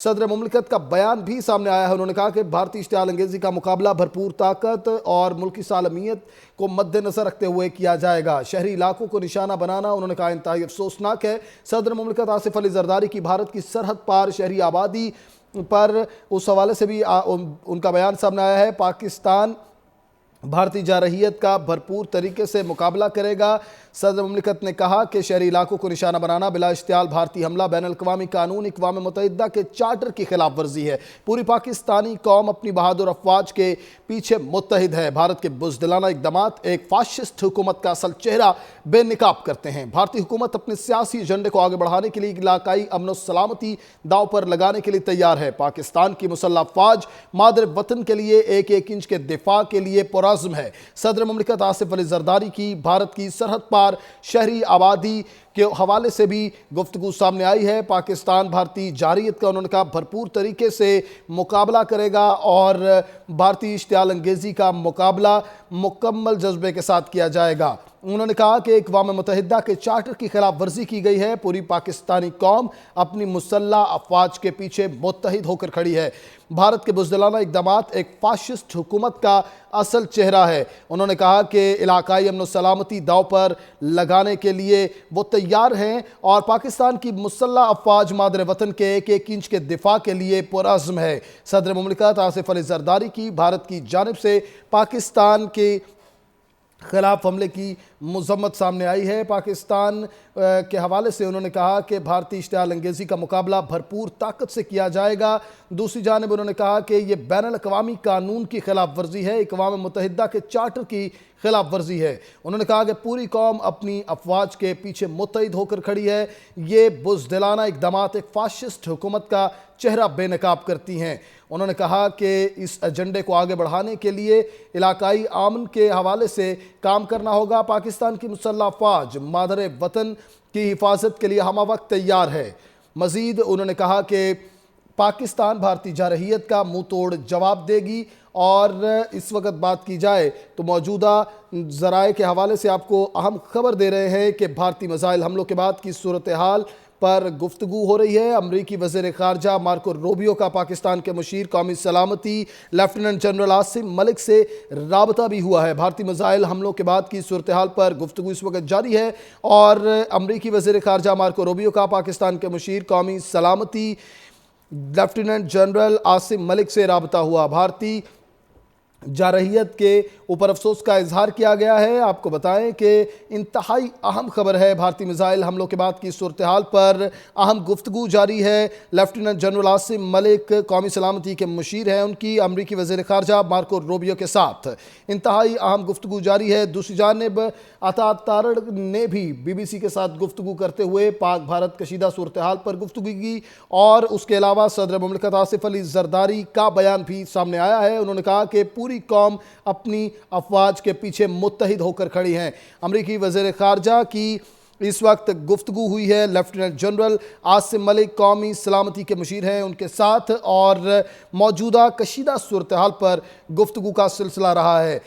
صدر مملکت کا بیان بھی سامنے آیا ہے۔ انہوں نے کہا کہ بھارتی اشتعال انگیزی کا مقابلہ بھرپور طاقت اور ملکی سالمیت کو مد نظر رکھتے ہوئے کیا جائے گا۔ شہری علاقوں کو نشانہ بنانا انہوں نے کہا انتہائی افسوسناک ہے۔ صدر مملکت آصف علی زرداری کی بھارت کی سرحد پار شہری آبادی پر اس حوالے سے بھی ان کا بیان سامنے آیا ہے۔ پاکستان بھارتی جارحیت کا بھرپور طریقے سے مقابلہ کرے گا۔ صدر مملکت نے کہا کہ شہری علاقوں کو نشانہ بنانا بلا اشتعال بھارتی حملہ بین الاقوامی قانون اقوام متحدہ کے چارٹر کی خلاف ورزی ہے۔ پوری پاکستانی قوم اپنی بہادر افواج کے پیچھے متحد ہے۔ بھارت کے بزدلانہ اقدامات ایک فاشسٹ حکومت کا اصل چہرہ بے نقاب کرتے ہیں۔ بھارتی حکومت اپنے سیاسی ایجنڈے کو آگے بڑھانے کے لیے علاقائی امن و سلامتی داؤ پر لگانے کے لیے تیار ہے۔ پاکستان کی مسلح افواج مادر وطن کے لیے ایک ایک انچ کے دفاع کے لیے پرعزم ہے۔ صدر مملکت آصف علی زرداری کی بھارت کی سرحد پار شہری آبادی کے حوالے سے بھی گفتگو سامنے آئی ہے۔ پاکستان بھارتی جارحیت کا انہوں نے کہا بھرپور طریقے سے مقابلہ کرے گا اور بھارتی اشتعال انگیزی کا مقابلہ مکمل جذبے کے ساتھ کیا جائے گا۔ انہوں نے کہا کہ اقوام متحدہ کے چارٹر کی خلاف ورزی کی گئی ہے۔ پوری پاکستانی قوم اپنی مسلح افواج کے پیچھے متحد ہو کر کھڑی ہے۔ بھارت کے بزدلانہ اقدامات ایک فاشسٹ حکومت کا اصل چہرہ ہے۔ انہوں نے کہا کہ علاقائی امن و سلامتی داؤ پر لگانے کے لیے وہ تیار ہیں اور پاکستان کی مسلح افواج مادر وطن کے ایک ایک انچ کے دفاع کے لیے پرعزم ہے۔ صدر مملکت آصف علی زرداری کی بھارت کی جانب سے پاکستان کے خلاف حملے کی مذمت سامنے آئی ہے۔ پاکستان کے حوالے سے انہوں نے کہا کہ بھارتی اشتعال انگیزی کا مقابلہ بھرپور طاقت سے کیا جائے گا۔ دوسری جانب انہوں نے کہا کہ یہ بین الاقوامی قانون کی خلاف ورزی ہے، اقوام متحدہ کے چارٹر کی خلاف ورزی ہے۔ انہوں نے کہا کہ پوری قوم اپنی افواج کے پیچھے متحد ہو کر کھڑی ہے۔ یہ بزدلانہ اقدامات ایک فاشسٹ حکومت کا چہرہ بے نقاب کرتی ہیں۔ انہوں نے کہا کہ اس ایجنڈے کو آگے بڑھانے کے لیے علاقائی امن کے حوالے سے کام کرنا ہوگا۔ پاکستان کی مسلح افواج مادر وطن کی حفاظت کے لیے ہمہ وقت تیار ہے۔ مزید انہوں نے کہا کہ پاکستان بھارتی جارحیت کا منہ توڑ جواب دے گی اور اس وقت بات کی جائے تو موجودہ ذرائع کے حوالے سے آپ کو اہم خبر دے رہے ہیں کہ بھارتی میزائل حملوں کے بعد کی صورتحال پر گفتگو ہو رہی ہے۔ امریکی وزیر خارجہ مارکو روبیو کا پاکستان کے مشیر قومی سلامتی لیفٹیننٹ جنرل عاصم ملک سے رابطہ بھی ہوا ہے۔ بھارتی میزائل حملوں کے بعد کی صورتحال پر گفتگو اس وقت جاری ہے اور امریکی وزیر خارجہ مارکو روبیو کا پاکستان کے مشیر قومی سلامتی لیفٹیننٹ جنرل عاصم ملک سے رابطہ ہوا۔ بھارتی جارحیت کے اوپر افسوس کا اظہار کیا گیا ہے۔ آپ کو بتائیں کہ انتہائی اہم خبر ہے۔ بھارتی میزائل حملوں کے بعد کی صورتحال پر اہم گفتگو جاری ہے۔ لیفٹیننٹ جنرل عاصم ملک قومی سلامتی کے مشیر ہیں، ان کی امریکی وزیر خارجہ مارکو روبیو کے ساتھ انتہائی اہم گفتگو جاری ہے۔ دوسری جانب عطا تارڑ نے بھی بی بی سی کے ساتھ گفتگو کرتے ہوئے پاک بھارت کشیدہ صورتحال پر گفتگو کی اور اس کے علاوہ صدر مملکت آصف علی زرداری کا بیان بھی سامنے آیا ہے۔ انہوں نے کہا کہ پوری قوم اپنی افواج کے پیچھے متحد ہو کر کھڑی ہیں۔ امریکی وزیر خارجہ کی اس وقت گفتگو ہوئی ہے۔ لیفٹیننٹ جنرل عاصم ملک قومی سلامتی کے مشیر ہیں، ان کے ساتھ اور موجودہ کشیدہ صورتحال پر گفتگو کا سلسلہ رہا ہے۔